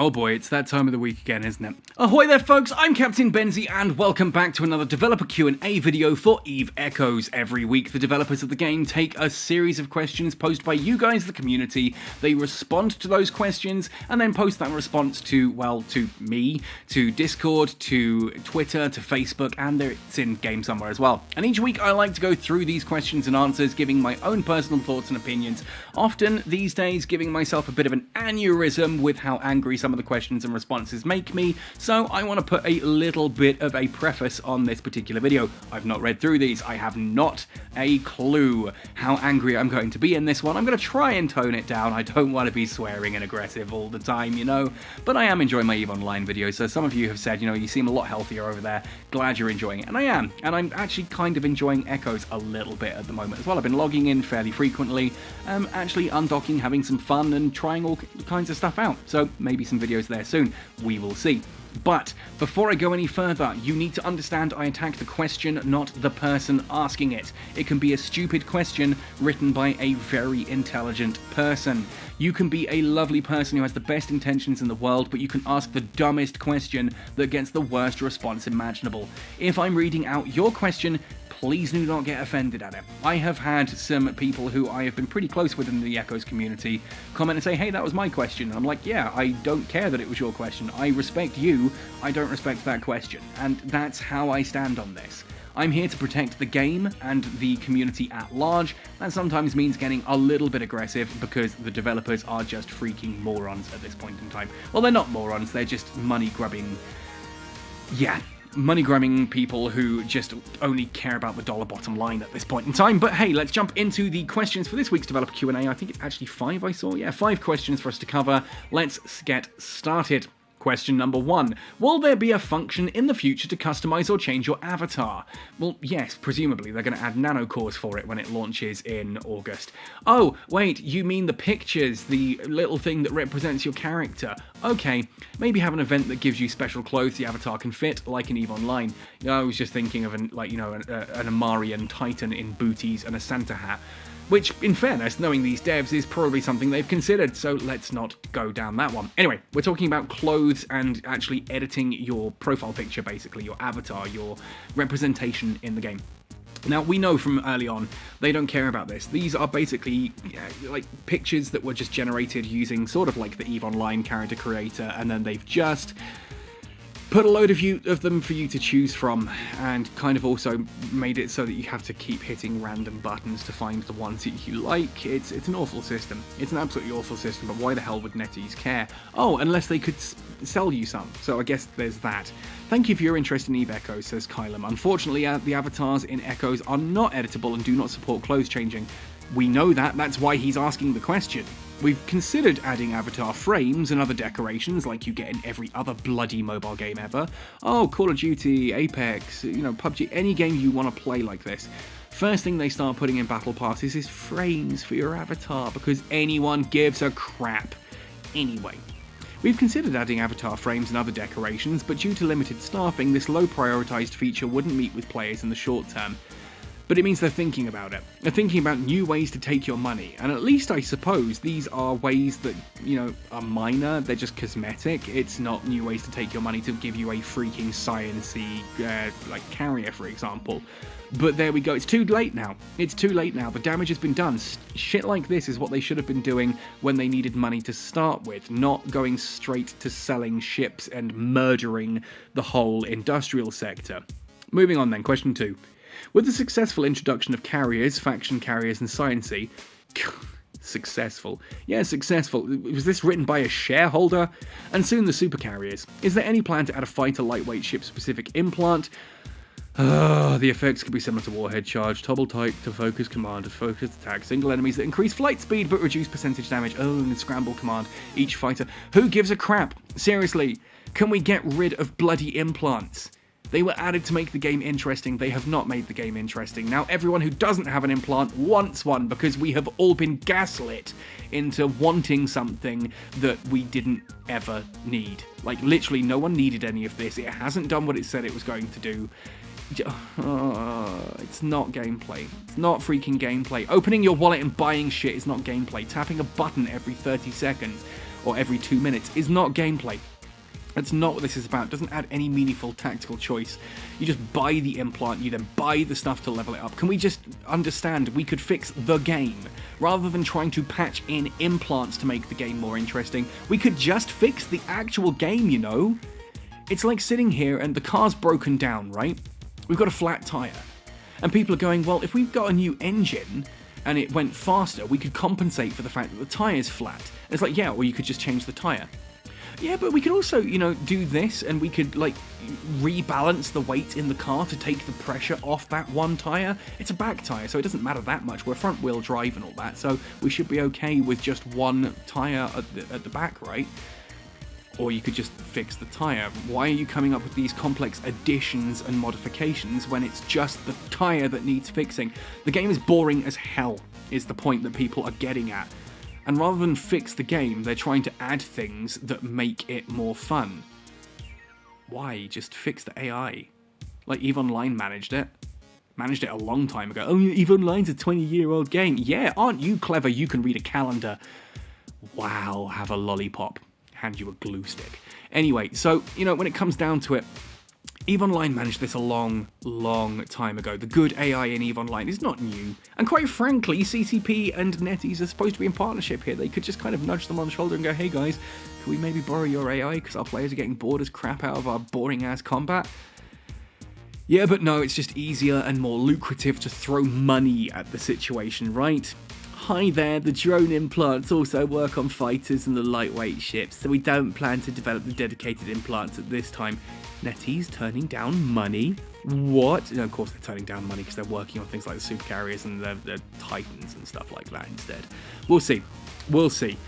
Oh boy, it's that time of the week again, isn't it? Ahoy there folks, I'm Captain Benzie and welcome back to another developer Q&A video for Eve Echoes. Every week the developers of the game take a series of questions posed by you guys, the community. They respond to those questions and then post that response to, well, to me, to Discord, to Twitter, to Facebook, and it's in game somewhere as well. And each week I like to go through these questions and answers, giving my own personal thoughts and opinions, often these days giving myself a bit of an aneurysm with how angry some of the questions and responses make me, so I want to put a little bit of a preface on this particular video. I've not read through these, I have not a clue how angry I'm going to be in this one. I'm going to try and tone it down. I don't want to be swearing and aggressive all the time, you know, but I am enjoying my EVE Online videos, so some of you have said, you know, you seem a lot healthier over there, glad you're enjoying it, and I am, and I'm actually kind of enjoying Echoes a little bit at the moment as well. I've been logging in fairly frequently, actually undocking, having some fun, and trying all kinds of stuff out, so maybe some videos there soon, we will see. But before I go any further, you need to understand I attack the question, not the person asking it. It can be a stupid question written by a very intelligent person. You can be a lovely person who has the best intentions in the world, but you can ask the dumbest question that gets the worst response imaginable. If I'm reading out your question, please do not get offended at it. I have had some people who I have been pretty close with in the Echoes community comment and say, hey, that was my question. And I'm like, yeah, I don't care that it was your question. I respect you, I don't respect that question. And that's how I stand on this. I'm here to protect the game and the community at large. That sometimes means getting a little bit aggressive because the developers are just freaking morons at this point in time. Well, they're not morons, they're just money-grubbing... yeah. Money-grubbing people who just only care about the dollar bottom line at this point in time. But hey, let's jump into the questions for this week's developer Q&A. I think it's actually 5 I saw. Yeah, 5 questions for us to cover. Let's get started. Question number 1. Will there be a function in the future to customize or change your avatar? Well, yes, presumably they're going to add nano cores for it when it launches in August. Oh, wait, you mean the pictures, the little thing that represents your character. Okay, maybe have an event that gives you special clothes the avatar can fit, like in EVE Online. I was just thinking of an Amarian Titan in booties and a Santa hat. Which, in fairness, knowing these devs, is probably something they've considered, so let's not go down that one. Anyway, we're talking about clothes and actually editing your profile picture, basically, your avatar, your representation in the game. Now, we know from early on, they don't care about this. These are basically, like, pictures that were just generated using sort of like the EVE Online character creator, and then they've just put a load of them for you to choose from, and kind of also made it so that you have to keep hitting random buttons to find the ones that you like. It's an awful system. It's an absolutely awful system, but why the hell would NetEase care? Oh, unless they could sell you some. So I guess there's that. Thank you for your interest in EVE Echoes, says Kylum. Unfortunately, the avatars in Echoes are not editable and do not support clothes changing. We know that, that's why he's asking the question. We've considered adding avatar frames and other decorations like you get in every other bloody mobile game ever. Oh, Call of Duty, Apex, PUBG, any game you want to play like this. First thing they start putting in battle passes is frames for your avatar because anyone gives a crap. Anyway. We've considered adding avatar frames and other decorations, but due to limited staffing, this low prioritized feature wouldn't meet with players in the short term. But it means they're thinking about it. They're thinking about new ways to take your money. And at least I suppose these are ways that, are minor. They're just cosmetic. It's not new ways to take your money to give you a freaking sciencey, like carrier, for example. But there we go. It's too late now. It's too late now. The damage has been done. Shit like this is what they should have been doing when they needed money to start with, not going straight to selling ships and murdering the whole industrial sector. Moving on then, question 2. With the successful introduction of carriers, faction carriers, and sciencey... successful. Yeah, successful. Was this written by a shareholder? And soon the super carriers. Is there any plan to add a fighter lightweight ship-specific implant? The effects could be similar to Warhead Charge, Toggle Type to Focus Command, to Focus Attack, single enemies that increase flight speed but reduce percentage damage. Oh, and Scramble Command, each fighter. Who gives a crap? Seriously, can we get rid of bloody implants? They were added to make the game interesting. They have not made the game interesting. Now everyone who doesn't have an implant wants one because we have all been gaslit into wanting something that we didn't ever need. Like, literally, no one needed any of this. It hasn't done what it said it was going to do. It's not gameplay. It's not freaking gameplay. Opening your wallet and buying shit is not gameplay. Tapping a button every 30 seconds. or every 2 minutes is not gameplay. That's not what this is about. It doesn't add any meaningful tactical choice. You just buy the implant, you then buy the stuff to level it up. Can we just understand we could fix the game? Rather than trying to patch in implants to make the game more interesting, we could just fix the actual game, you know? It's like sitting here and the car's broken down, right? We've got a flat tyre. And people are going, well, if we've got a new engine and it went faster, we could compensate for the fact that the tyre's flat. And it's like, yeah, or you could just change the tyre. Yeah, but we could also, you know, do this and we could, like, rebalance the weight in the car to take the pressure off that one tyre. It's a back tyre, so it doesn't matter that much. We're front-wheel drive and all that, so we should be okay with just one tyre at the back, right? Or you could just fix the tyre. Why are you coming up with these complex additions and modifications when it's just the tyre that needs fixing? The game is boring as hell, is the point that people are getting at. And rather than fix the game, they're trying to add things that make it more fun. Why? Just fix the AI. Like, EVE Online managed it. Managed it a long time ago. Oh, EVE Online's a 20-year-old game. Yeah, aren't you clever? You can read a calendar. Wow, have a lollipop. Hand you a glue stick. Anyway, so, you know, when it comes down to it, EVE Online managed this a long, long time ago. The good AI in EVE Online is not new. And quite frankly, CCP and NetEase are supposed to be in partnership here. They could just kind of nudge them on the shoulder and go, hey guys, can we maybe borrow your AI because our players are getting bored as crap out of our boring-ass combat? Yeah, but no, it's just easier and more lucrative to throw money at the situation, right? Hi there, the drone implants also work on fighters and the lightweight ships, so we don't plan to develop the dedicated implants at this time. NetEase turning down money? What? No, of course they're turning down money because they're working on things like the supercarriers and the Titans and stuff like that instead. We'll see. We'll see.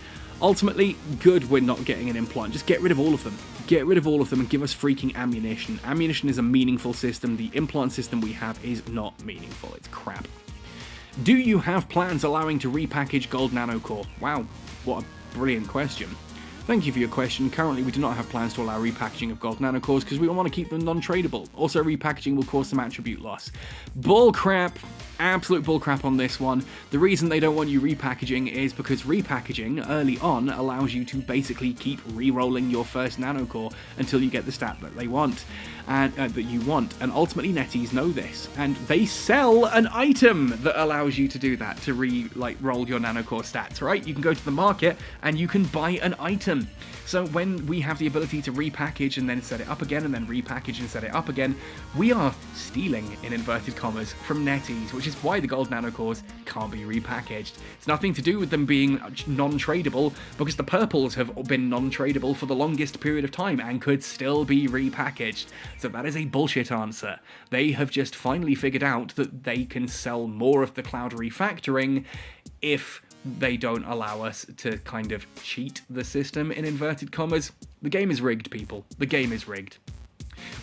Ultimately, good we're not getting an implant. Just get rid of all of them. Get rid of all of them and give us freaking ammunition. Ammunition is a meaningful system. The implant system we have is not meaningful. It's crap. Do you have plans allowing to repackage gold nanocore? Wow, what a brilliant question. Thank you for your question. Currently, we do not have plans to allow repackaging of gold nanocores because we want to keep them non-tradable. Also, repackaging will cause some attribute loss. Bullcrap. Absolute bullcrap on this one. The reason they don't want you repackaging is because repackaging early on allows you to basically keep re-rolling your first nanocore until you get the stat that they want and that you want. And ultimately, NetEase know this, and they sell an item that allows you to do that, to roll your nanocore stats. Right? You can go to the market and you can buy an item. So when we have the ability to repackage and then set it up again and then repackage and set it up again, we are stealing, in inverted commas, from NetEase, which is why the gold nanocores can't be repackaged. It's nothing to do with them being non-tradable, because the purples have been non-tradable for the longest period of time and could still be repackaged. So that is a bullshit answer. They have just finally figured out that they can sell more of the cloud refactoring if they don't allow us to kind of cheat the system, in inverted commas. The game is rigged, people. The game is rigged.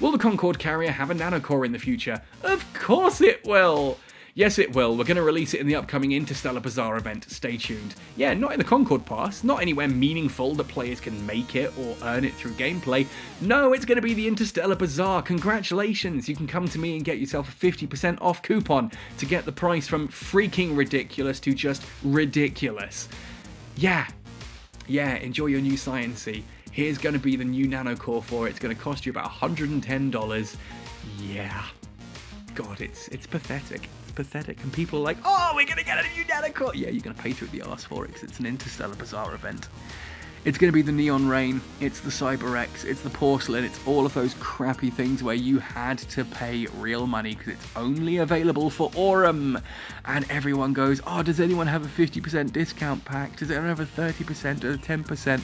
Will the Concorde carrier have a nanocore in the future? Of course it will! Yes, it will. We're going to release it in the upcoming Interstellar Bazaar event. Stay tuned. Yeah, not in the Concorde Pass, not anywhere meaningful that players can make it or earn it through gameplay. No, it's going to be the Interstellar Bazaar. Congratulations! You can come to me and get yourself a 50% off coupon to get the price from freaking ridiculous to just ridiculous. Yeah, enjoy your new Science-y. Here's going to be the new nanocore for it. It's going to cost you about $110. Yeah. God, it's pathetic. It's pathetic. And people are like, oh, we're going to get a new nanocore. Yeah, you're going to pay through the arse for it because it's an Interstellar Bazaar event. It's going to be the Neon Rain, it's the CyberX, it's the Porcelain, it's all of those crappy things where you had to pay real money because it's only available for Aurum. And everyone goes, oh, does anyone have a 50% discount pack? Does anyone have a 30% or a 10%?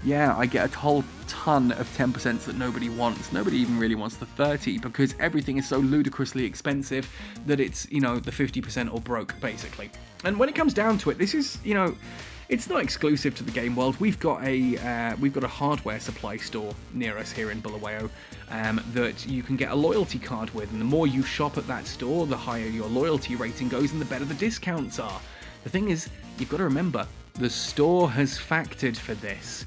Yeah, I get a whole ton of 10% that nobody wants. Nobody even really wants the 30 because everything is so ludicrously expensive that it's, you know, the 50% or broke, basically. And when it comes down to it, this is, you know, it's not exclusive to the game world. We've got a hardware supply store near us here in Bulawayo that you can get a loyalty card with, and the more you shop at that store, the higher your loyalty rating goes and the better the discounts are. The thing is, you've got to remember, the store has factored for this.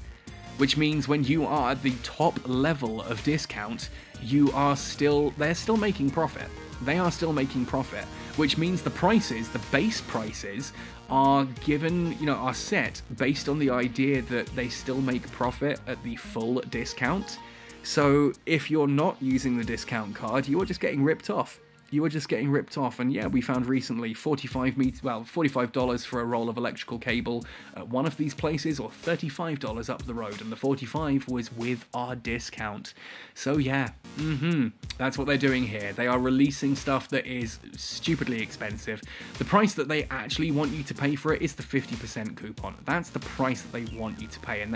which means when you are at the top level of discount, they're still making profit. They are still making profit, which means the prices, the base prices, are given, are set based on the idea that they still make profit at the full discount. So if you're not using the discount card, you are just getting ripped off. And yeah, we found recently $45 for a roll of electrical cable at one of these places, or $35 up the road, and the 45 was with our discount. So yeah, that's what they're doing here. They are releasing stuff that is stupidly expensive. The price that they actually want you to pay for it is the 50% coupon. That's the price that they want you to pay, and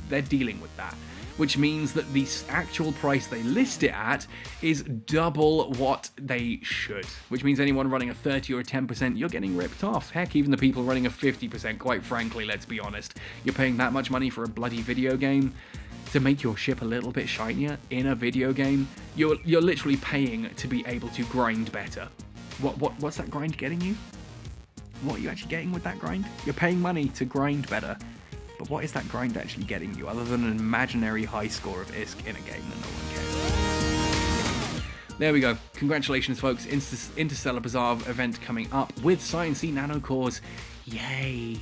they're dealing with that. Which means that the actual price they list it at is double what they should. Which means anyone running a 30 or a 10%, you're getting ripped off. Heck, even the people running a 50%, quite frankly, let's be honest. You're paying that much money for a bloody video game to make your ship a little bit shinier in a video game. You're literally paying to be able to grind better. What's that grind getting you? What are you actually getting with that grind? You're paying money to grind better. But what is that grind actually getting you, other than an imaginary high score of ISK in a game that no one cares? There we go. Congratulations, folks. Interstellar Bazaar event coming up with Science-y nano cores. Yay!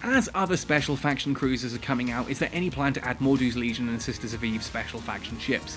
As other special faction cruisers are coming out, is there any plan to add Mordu's Legion and Sisters of Eve special faction ships?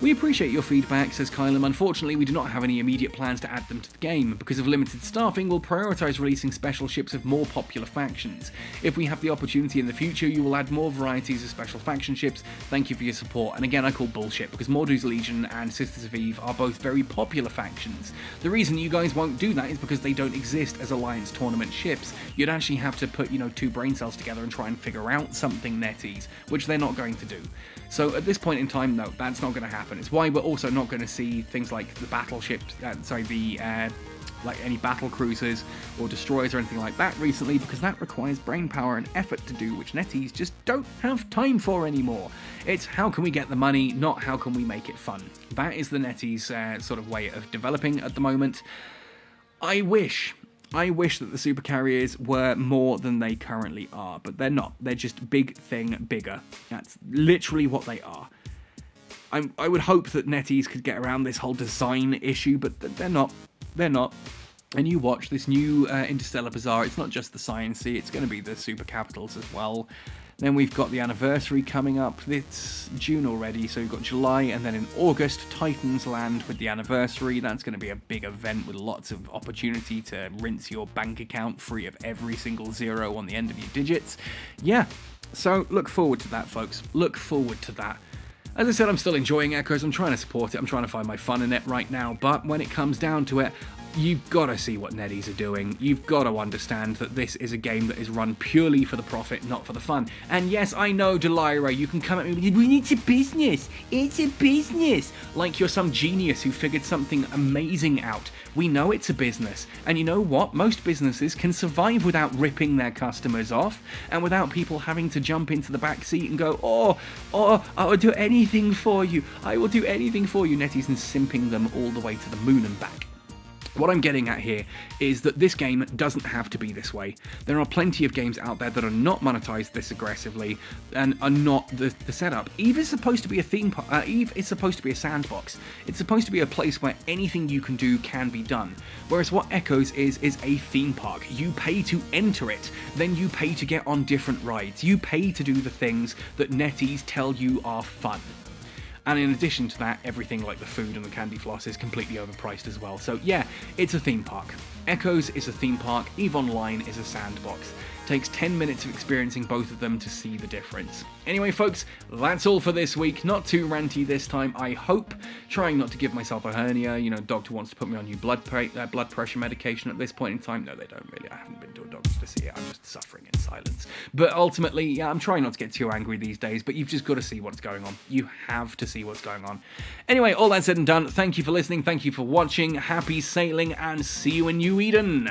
We appreciate your feedback, says Kylum. Unfortunately, we do not have any immediate plans to add them to the game. Because of limited staffing, we'll prioritise releasing special ships of more popular factions. If we have the opportunity in the future, you will add more varieties of special faction ships. Thank you for your support. And again, I call bullshit, because Mordu's Legion and Sisters of Eve are both very popular factions. The reason you guys won't do that is because they don't exist as Alliance tournament ships. You'd actually have to put, two brain cells together and try and figure out something NetEase, which they're not going to do. So at this point in time, no, that's not going to happen. It's why we're also not going to see things like the battleships, like any battle cruisers or destroyers or anything like that recently, because that requires brain power and effort to do, which NetEase just don't have time for anymore. It's how can we get the money, not how can we make it fun. That is the NetEase sort of way of developing at the moment. I wish that the supercarriers were more than they currently are, but they're not. They're just big thing bigger. That's literally what they are. I would hope that NetEase could get around this whole design issue, but they're not. They're not. And you watch this new Interstellar Bazaar. It's not just the Science-y, it's going to be the super capitals as well. Then we've got the anniversary coming up. It's June already, so we've got July, and then in August, Titans land with the anniversary. That's going to be a big event with lots of opportunity to rinse your bank account free of every single zero on the end of your digits. Yeah, so look forward to that, folks. Look forward to that. As I said, I'm still enjoying Echoes. I'm trying to support it. I'm trying to find my fun in it right now. But when it comes down to it, you've got to see what NetEase are doing. You've got to understand that this is a game that is run purely for the profit, not for the fun. And yes, I know, Delira, you can come at me with, it's a business. It's a business. Like you're some genius who figured something amazing out. We know it's a business. And you know what? Most businesses can survive without ripping their customers off and without people having to jump into the back seat and go, I will do anything for you. I will do anything for you. NetEase and simping them all the way to the moon and back. What I'm getting at here is that this game doesn't have to be this way. There are plenty of games out there that are not monetized this aggressively and are not the setup. Eve is supposed to be a theme park. Eve is supposed to be a sandbox. It's supposed to be a place where anything you can do can be done. Whereas what Echoes is a theme park. You pay to enter it, then you pay to get on different rides. You pay to do the things that NetEase tell you are fun. And in addition to that, everything like the food and the candy floss is completely overpriced as well. So yeah, it's a theme park. Echoes is a theme park, EVE Online is a sandbox. Takes 10 minutes of experiencing both of them to see the difference. Anyway, folks, that's all for this week. Not too ranty this time, I hope. Trying not to give myself a hernia. Doctor wants to put me on new blood pressure medication at this point in time. No, they don't really. I haven't been to a doctor to see it. I'm just suffering in silence. But ultimately, yeah, I'm trying not to get too angry these days, but you've just got to see what's going on. You have to see what's going on. Anyway, all that said and done, thank you for listening. Thank you for watching. Happy sailing, and see you in New Eden.